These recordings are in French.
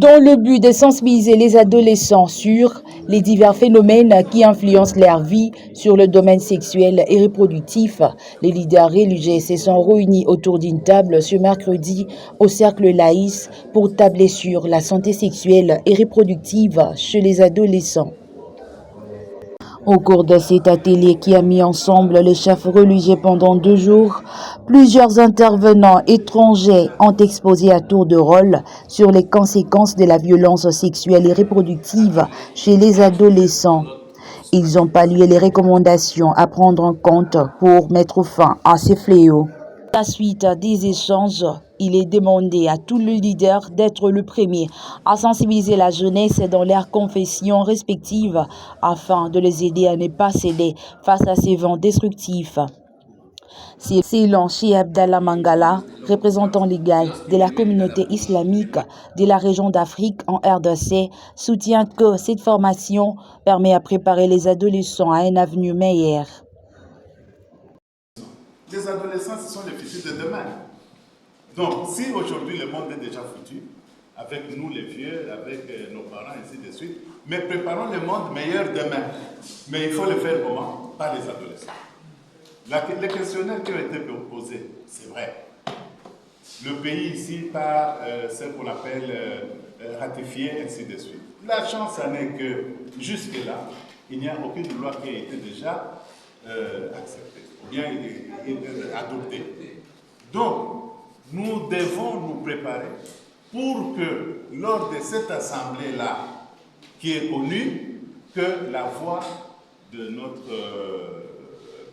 dans le but de sensibiliser les adolescents sur les divers phénomènes qui influencent leur vie sur le domaine sexuel et reproductif. Les leaders religieux se sont réunis autour d'une table ce mercredi au Cercle Laïs pour tabler sur la santé sexuelle et reproductive chez les adolescents. Au cours de cet atelier qui a mis ensemble les chefs religieux pendant 2 jours, plusieurs intervenants étrangers ont exposé à tour de rôle sur les conséquences de la violence sexuelle et reproductive chez les adolescents. Ils ont pallié les recommandations à prendre en compte pour mettre fin à ces fléaux. À la suite des échanges, il est demandé à tous les leaders d'être le premier à sensibiliser la jeunesse dans leurs confessions respectives afin de les aider à ne pas céder face à ces vents destructifs. Selon Cheikh Abdallah Mangala, représentant légal de la communauté islamique de la région d'Afrique en RDC, soutient que cette formation permet à préparer les adolescents à un avenir meilleur. Les adolescents, ce sont les futurs de demain. Donc, si aujourd'hui le monde est déjà foutu, avec nous les vieux, avec nos parents, ainsi de suite, mais préparons le monde meilleur demain. Mais il faut le faire comment? Par les adolescents. Les questionnaires qui ont été posés, c'est vrai. Le pays ici, par ce qu'on appelle ratifié, ainsi de suite. La chance en est que jusque-là, il n'y a aucune loi qui a été déjà acceptée, ou bien adoptée. Donc, nous devons nous préparer pour que, lors de cette assemblée-là, qui est connue, que la voix de notre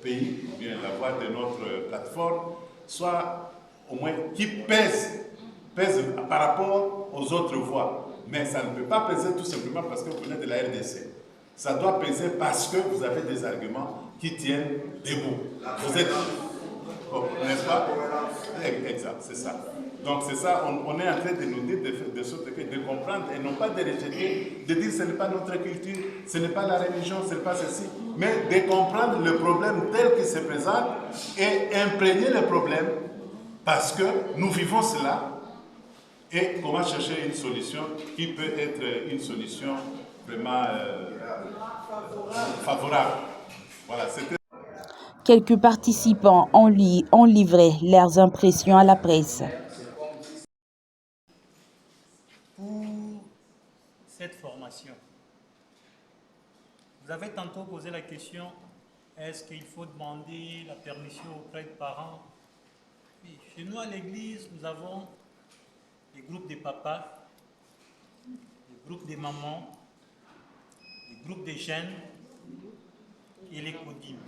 pays, ou bien la voix de notre plateforme, soit au moins qui pèse par rapport aux autres voix. Mais ça ne peut pas peser tout simplement parce que vous venez de la RDC. Ça doit peser parce que vous avez des arguments qui tiennent debout. Vous êtes, n'est-ce pas? Exact, c'est ça. Donc c'est ça, on est en train de nous dire de comprendre et non pas de rejeter, de dire ce n'est pas notre culture, ce n'est pas la religion, ce n'est pas ceci, mais de comprendre le problème tel qu'il se présente et imprégner le problème parce que nous vivons cela et comment chercher une solution qui peut être une solution vraiment favorable. Voilà, c'était... Quelques participants ont livré leurs impressions à la presse. Pour cette formation, vous avez tantôt posé la question, est-ce qu'il faut demander la permission auprès des parents? Oui, chez nous à l'église, nous avons des groupes de papas, des groupes de mamans, des groupes de jeunes et les codines.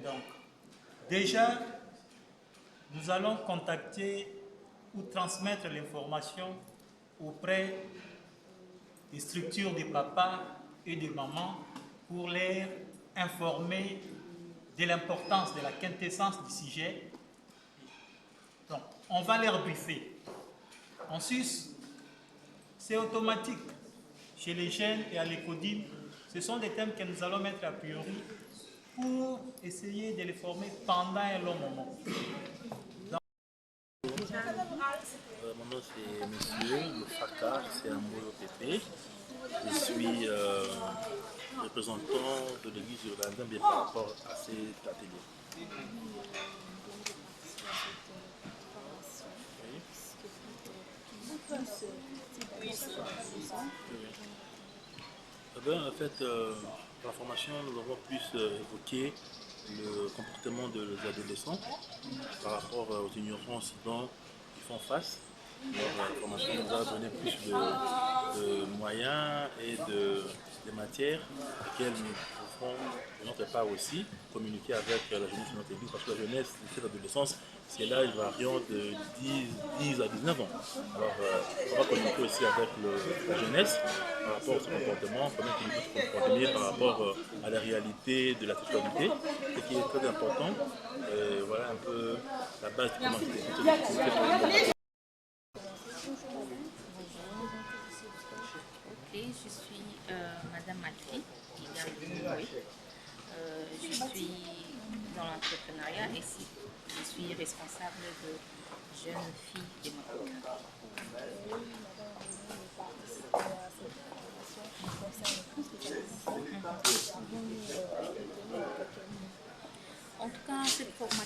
Donc, déjà, nous allons contacter ou transmettre l'information auprès des structures des papas et des mamans pour les informer de l'importance de la quintessence du sujet. Donc, on va les briefer. Ensuite, c'est automatique. Chez les jeunes et à l'écodine, ce sont des thèmes que nous allons mettre a priori pour essayer de les former pendant un long moment. Mon nom c'est Monsieur Lufaka, c'est un Molo Pépé. Je suis représentant de l'église urbaine bien par rapport à cet atelier. En fait, dans la formation, nous avons plus évoqué le comportement des adolescents par rapport aux ignorances dont ils font face. La formation nous a donné plus de moyens et de matières auxquelles nous pouvons, de notre part aussi, communiquer avec la jeunesse de notre église, parce que la jeunesse de cette adolescence, c'est l'âge variant de 10 à 19 ans. Alors, on va communiquer aussi avec la jeunesse par rapport à son comportement, comment il peut se comporter par rapport à la réalité de la sexualité, ce qui est très important. Voilà un peu la base de comment c'est. Je suis Madame Malfi, je suis dans l'entrepreneuriat et je suis responsable de jeunes filles démocrates.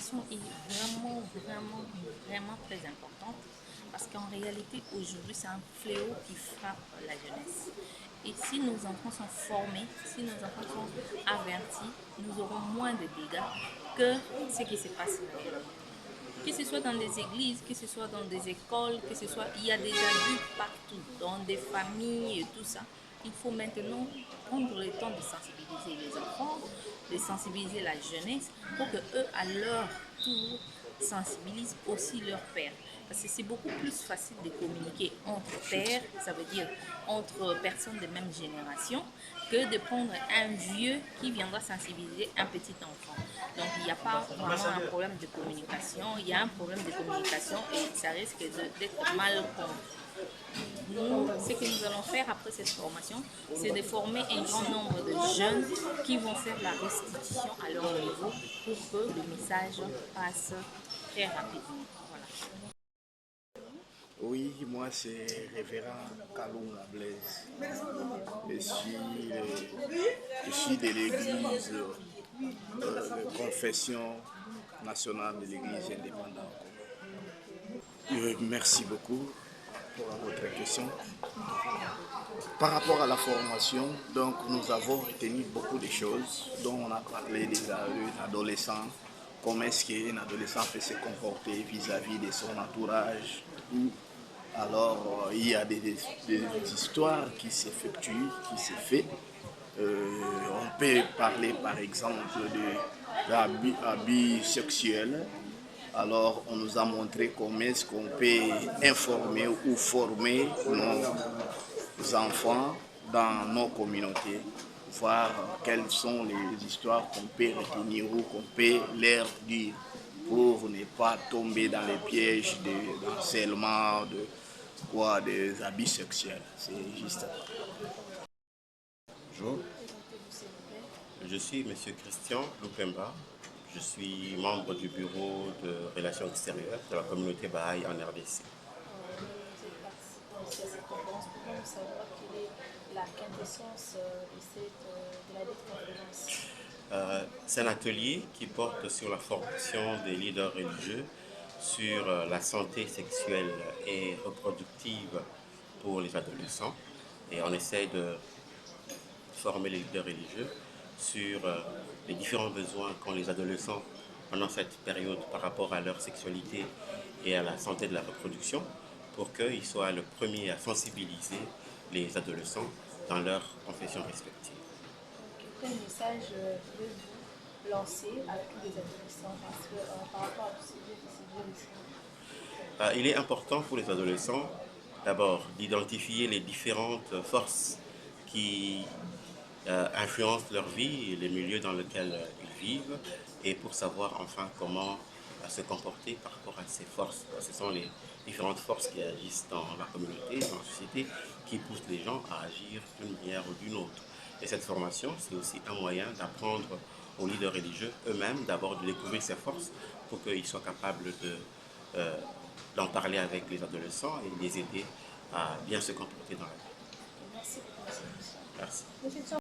formation est vraiment très importante parce qu'en réalité, aujourd'hui, c'est un fléau qui frappe la jeunesse. Et si nos enfants sont formés, si nos enfants sont avertis, nous aurons moins de dégâts que ce qui se passe maintenant. Que ce soit dans des églises, que ce soit dans des écoles, que ce soit, il y a des abus partout, dans des familles et tout ça. Il faut maintenant prendre le temps de sensibiliser les enfants, de sensibiliser la jeunesse pour que eux, à leur tour, sensibilisent aussi leurs pères. Parce que c'est beaucoup plus facile de communiquer entre pères, ça veut dire entre personnes de même génération, que de prendre un vieux qui viendra sensibiliser un petit enfant. Donc il n'y a pas vraiment un problème de communication, il y a un problème de communication et ça risque d'être mal compris. Nous, ce que nous allons faire après cette formation, c'est de former un grand nombre de jeunes qui vont faire la restitution à leur niveau pour que le message passe très rapidement. Voilà. Oui, moi c'est révérend Kalunga Blaise. Je suis de l'église de confession nationale de l'église indépendante. Merci beaucoup pour votre question. Par rapport à la formation, donc nous avons retenu beaucoup de choses dont on a parlé des adolescents, comment est-ce qu'un adolescent peut se comporter vis-à-vis de son entourage. Alors il y a des histoires qui s'effectuent, qui se font. On peut parler par exemple de l'abus sexuel. Alors on nous a montré comment est-ce qu'on peut informer ou former nos enfants dans nos communautés, voir quelles sont les histoires qu'on peut retenir ou qu'on peut leur dire pour ne pas tomber dans les pièges d'harcèlement, des abus sexuels. C'est juste. Bonjour, je suis M. Christian Lupemba. Je suis membre du bureau de relations extérieures de la communauté Baha'i en RDC. C'est un atelier qui porte sur la formation des leaders religieux, sur la santé sexuelle et reproductive pour les adolescents. Et on essaie de former les leaders religieux sur les différents besoins qu'ont les adolescents pendant cette période par rapport à leur sexualité et à la santé de la reproduction, pour qu'ils soient le premier à sensibiliser les adolescents dans leurs confessions respectives. Quel message pouvez-vous lancer à tous les adolescents par rapport à tous ces vieux? Il est important pour les adolescents d'abord d'identifier les différentes forces qui influencent leur vie et les milieux dans lesquels ils vivent, et pour savoir enfin comment se comporter par rapport à ces forces. Ce sont les différentes forces qui agissent dans la communauté, dans la société, qui poussent les gens à agir d'une manière ou d'une autre. Et cette formation, c'est aussi un moyen d'apprendre aux leaders religieux eux-mêmes, d'abord de découvrir ces forces pour qu'ils soient capables d'en parler avec les adolescents et les aider à bien se comporter dans la vie. Merci. Merci.